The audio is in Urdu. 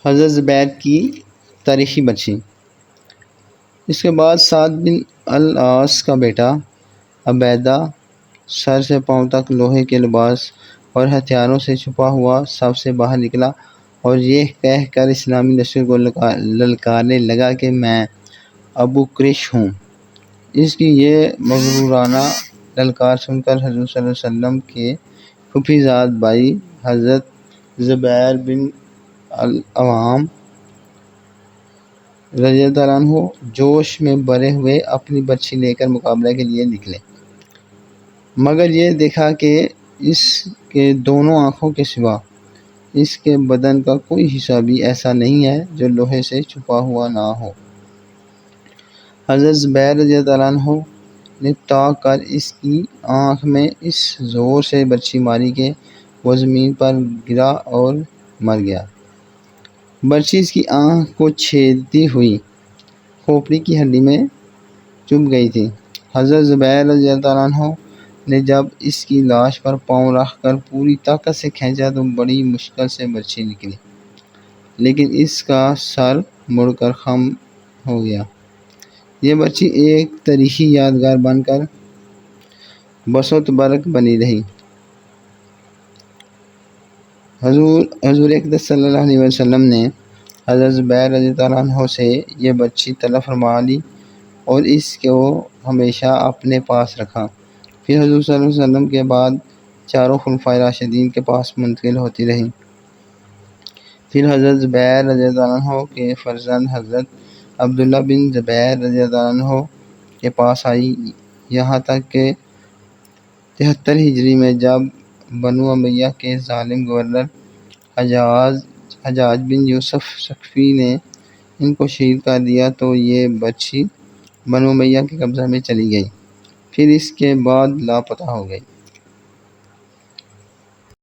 حضرت زبیر کی تاریخی بچی۔ اس کے بعد سعد بن العاص کا بیٹا عبیدہ سر سے پاؤں تک لوہے کے لباس اور ہتھیاروں سے چھپا ہوا سب سے باہر نکلا اور یہ کہہ کر اسلامی لشکر کو للکارنے لگا کہ میں ابو کرش ہوں۔ اس کی یہ مغرورانہ للکار سن کر حضور صلی اللہ علیہ وسلم کے پھوپھی زاد بھائی حضرت زبیر بن العوام رضی اللہ عنہ جوش میں بھرے ہوئے اپنی برچھی لے کر مقابلہ کے لیے نکلے، مگر یہ دیکھا کہ اس کے دونوں آنکھوں کے سوا اس کے بدن کا کوئی حصہ بھی ایسا نہیں ہے جو لوہے سے چھپا ہوا نہ ہو۔ حضرت زبیر رضی اللہ عنہ نے تاک کر اس کی آنکھ میں اس زور سے برچھی ماری کہ وہ زمین پر گرا اور مر گیا۔ برچھی اس کی آنکھ کو چھیدتی ہوئی کھوپڑی کی ہڈی میں چبھ گئی تھی۔ حضرت زبیر رضی اللہ عنہ نے جب اس کی لاش پر پاؤں رکھ کر پوری طاقت سے کھینچا تو بڑی مشکل سے برچھی نکلی، لیکن اس کا سر مڑ کر خم ہو گیا۔ یہ برچھی ایک تاریخی یادگار بن کر برسوں برق بنی رہی۔ حضور اقدس صلی اللہ علیہ وسلم نے حضرت زبیر رضی اللہ عنہ سے یہ برچھی طلب فرما لی اور اس کو ہمیشہ اپنے پاس رکھا۔ پھر حضور صلی اللہ علیہ وسلم کے بعد چاروں خلفائے راشدین کے پاس منتقل ہوتی رہی۔ پھر حضرت زبیر رضی اللہ عنہ کے فرزند حضرت عبداللہ بن زبیر رضی اللہ عنہ کے پاس آئی، یہاں تک کہ 73 ہجری میں جب بنو امیہ کے ظالم گورنر حجاج بن یوسف ثقفی نے ان کو شہید کر دیا تو یہ برچھی بنو امیہ کے قبضہ میں چلی گئی، پھر اس کے بعد لاپتہ ہو گئی۔